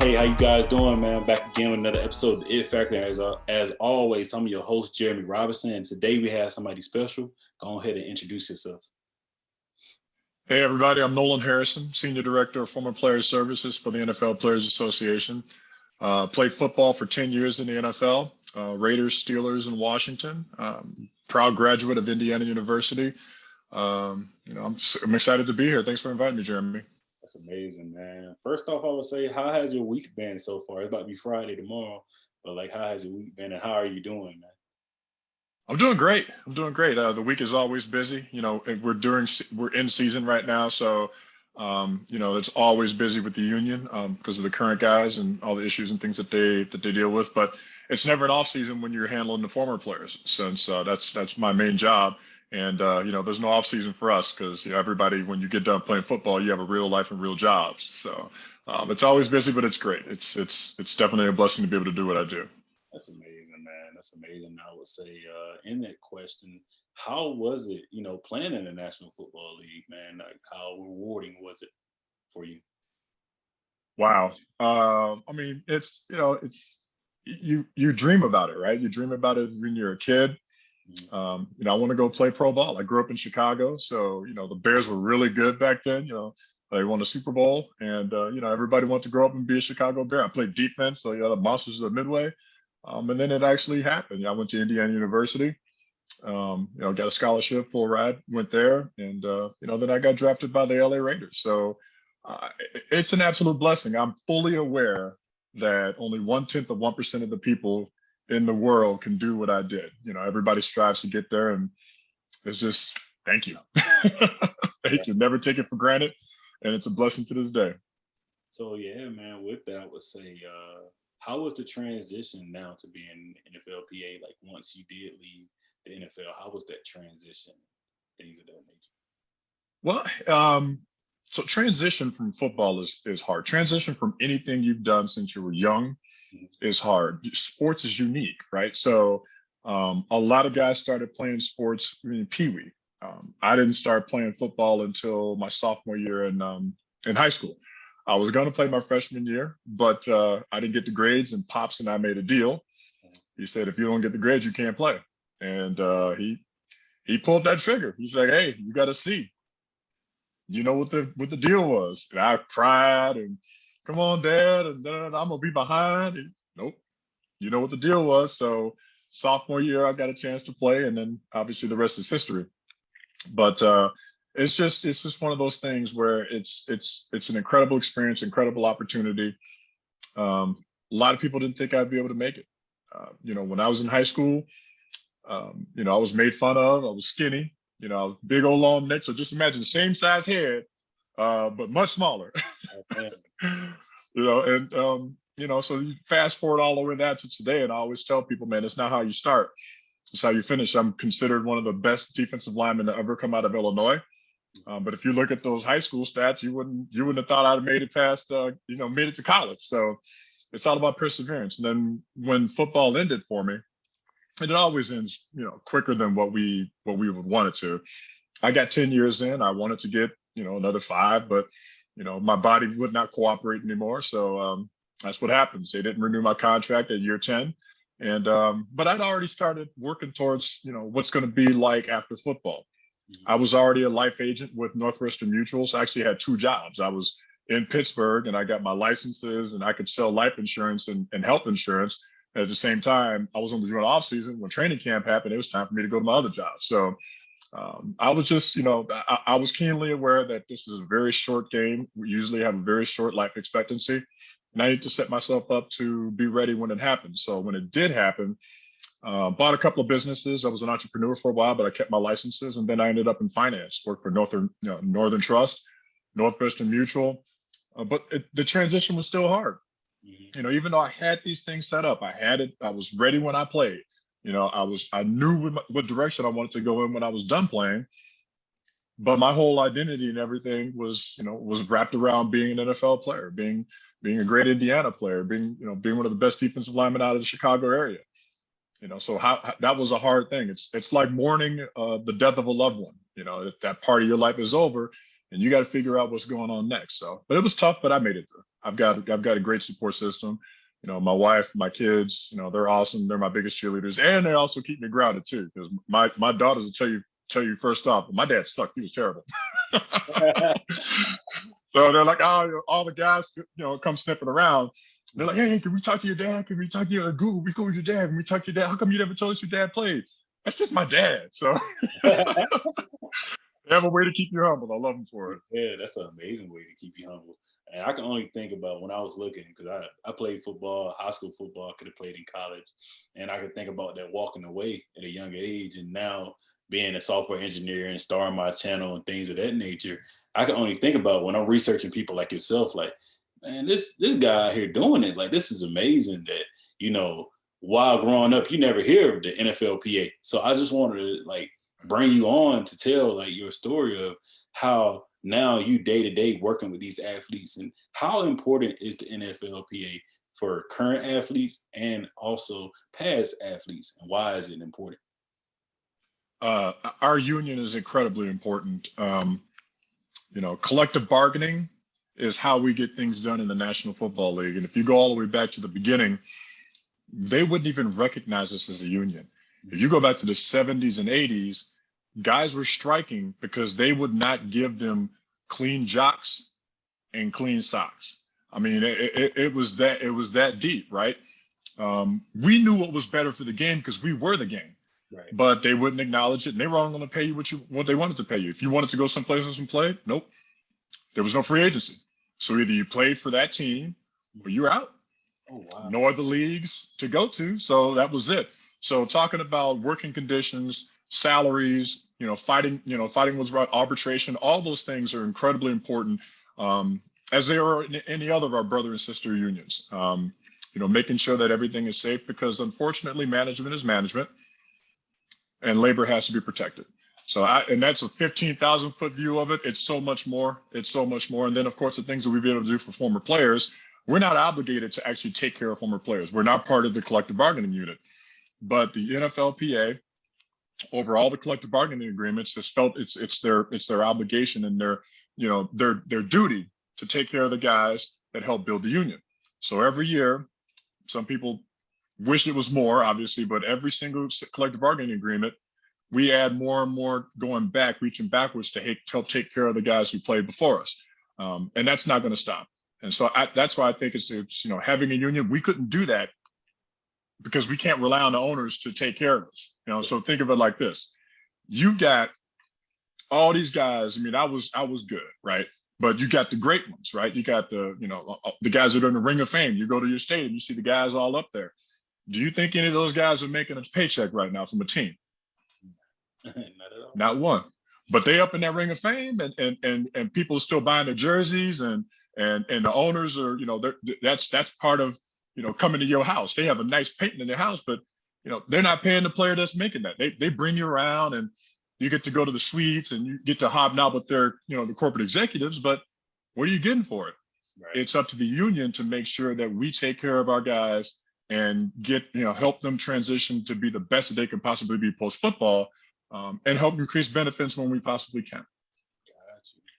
Hey, how you guys doing, man? Back again with another episode of the It Factor. As always, I'm your host, Jeremy Robinson, and today we have somebody special. Go ahead and introduce yourself. Hey everybody, I'm Nolan Harrison, Senior Director of Former Players Services for the NFL Players Association. Played football for 10 years in the NFL, Raiders, Steelers, and Washington. Proud graduate of Indiana University. I'm excited to be here. Thanks for inviting me, Jeremy. That's amazing, man. First off, I would say, how has your week been so far? It's about to be Friday tomorrow, but how has your week been and how are you doing, man? I'm doing great. The week is always busy. We're in season right now, so it's always busy with the union because of the current guys and all the issues and things that they deal with. But it's never an off season when you're handling the former players, since that's my main job. And there's no off season for us because everybody, when you get done playing football, you have a real life and real jobs. So it's always busy, but it's great. It's definitely a blessing to be able to do what I do. That's amazing, man. That's amazing. I would say, in that question, how was it, playing in the National Football League, man? Like, how rewarding was it for you? Wow. I mean, it's you dream about it, right? You dream about it when you're a kid. I want to go play pro ball. I grew up in Chicago, so the Bears were really good back then. They won the Super Bowl, and everybody wanted to grow up and be a Chicago Bear. I played defense, so the Monsters of the Midway. And then it actually happened. I went to Indiana University. Got a scholarship, full ride, went there, and then I got drafted by the LA Raiders. So it's an absolute blessing. I'm fully aware that only 1/10 of 1% of the people in the world can do what I did. Everybody strives to get there, and it's just thank you, thank you. Never take it for granted, and it's a blessing to this day. So yeah, man. With that, I would say, how was the transition now to being NFLPA? Like once you did leave the NFL, how was that transition? Things of that nature. Well, so transition from football is hard. Transition from anything you've done since you were young is hard. Sports is unique, right? So a lot of guys started playing sports in Pee Wee. I didn't start playing football until my sophomore year in high school. I was going to play my freshman year, but I didn't get the grades, and Pops and I made a deal. He said, if you don't get the grades, you can't play. And he pulled that trigger. He's like, hey, you got to see. You know what the deal was. And I cried and come on, Dad, and then I'm gonna be behind. And, nope. You know what the deal was. So sophomore year, I got a chance to play, and then obviously the rest is history. But it's just one of those things where it's an incredible experience, incredible opportunity. A lot of people didn't think I'd be able to make it. When I was in high school, I was made fun of. I was skinny. Big old long neck. So just imagine same size head, but much smaller. So you fast forward all over that to today, and I always tell people, man, it's not how you start, it's how you finish. I'm considered one of the best defensive linemen to ever come out of Illinois. But if you look at those high school stats, you wouldn't have thought I'd have made it past, made it to college. So it's all about perseverance. And then when football ended for me, and it always ends, quicker than what we would want it to. I got 10 years in. I wanted to get, another 5, but, my body would not cooperate anymore. So that's what happens. They didn't renew my contract at year 10. And but I'd already started working towards, what's going to be like after football. I was already a life agent with Northwestern Mutuals. I actually had 2 jobs. I was in Pittsburgh, and I got my licenses, and I could sell life insurance and health insurance. At the same time, I was on the off season. When training camp happened, it was time for me to go to my other job. So I was just, I was keenly aware that this is a very short game. We usually have a very short life expectancy, and I need to set myself up to be ready when it happens. So when it did happen, bought a couple of businesses. I was an entrepreneur for a while, but I kept my licenses, and then I ended up in finance. Worked for Northern Trust, Northwestern Mutual, but the transition was still hard. Even though I had these things set up, I was ready when I played. I knew what direction I wanted to go in when I was done playing. But my whole identity and everything was wrapped around being an NFL player, being a great Indiana player, being one of the best defensive linemen out of the Chicago area. So that was a hard thing. It's like mourning the death of a loved one. That part of your life is over, and you got to figure out what's going on next. So, but it was tough, but I made it through. I've got a great support system. You know, my wife, my kids, you know, they're awesome. They're my biggest cheerleaders, and they also keep me grounded too. Because my daughters will tell you first off, my dad sucked. He was terrible. So they're like, oh, all the guys, you know, come sniffing around. They're like, hey, can we talk to your dad? Can we talk to your Google? We go with your dad. Can we talk to your dad? How come you never told us your dad played? That's just my dad. So they have a way to keep you humble. I love them for it. Yeah, that's an amazing way to keep you humble. And I can only think about when I was looking, because I played football, high school football, could have played in college. And I could think about that walking away at a young age. And now being a software engineer and starting my channel and things of that nature, I can only think about when I'm researching people like yourself, like, man, this guy out here doing it. Like, this is amazing that, you know, while growing up, you never hear of the NFLPA. So I just wanted to like bring you on to tell like your story of how now you day to day working with these athletes, and how important is the NFLPA for current athletes and also past athletes, and why is it important? Our union is incredibly important. You know, collective bargaining is how we get things done in the National Football League. And if you go all the way back to the beginning, they wouldn't even recognize us as a union. If you go back to the 70s and 80s, guys were striking because they would not give them clean jocks and clean socks. I mean, it was that deep, right? We knew what was better for the game because we were the game. Right. But they wouldn't acknowledge it, and they were only going to pay you what they wanted to pay you. If you wanted to go someplace else and play, nope, there was no free agency. So either you played for that team or you're out. Oh, wow. No other leagues to go to, so that was it. So talking about working conditions, salaries, fighting was right, arbitration, all those things are incredibly important, as they are in any other of our brother and sister unions. Making sure that everything is safe, because unfortunately management is management, and labor has to be protected. So and that's a 15,000 foot view of it. It's so much more. It's so much more. And then of course the things that we've been able to do for former players, we're not obligated to actually take care of former players. We're not part of the collective bargaining unit, but the NFLPA, over all the collective bargaining agreements, has felt it's their obligation and their duty to take care of the guys that help build the union. So every year, some people wish it was more, obviously, but every single collective bargaining agreement, we add more and more going back, reaching backwards to help take care of the guys who played before us. And that's not going to stop. And so that's why I think it's having a union. We couldn't do that because we can't rely on the owners to take care of us. So think of it like this: you got all these guys. I mean, I was good, right? But you got the great ones, right? You got the guys that are in the Ring of Fame. You go to your stadium, you see the guys all up there. Do you think any of those guys are making a paycheck right now from a team? Not at all. Not one. But they up in that Ring of Fame, and people are still buying their jerseys, and the owners are, that's part of coming to your house. They have a nice painting in their house, but they're not paying the player that's making that. They bring you around, and you get to go to the suites, and you get to hobnob with their the corporate executives. But what are you getting for it? Right. It's up to the union to make sure that we take care of our guys and get help them transition to be the best that they can possibly be post football, and help increase benefits when we possibly can.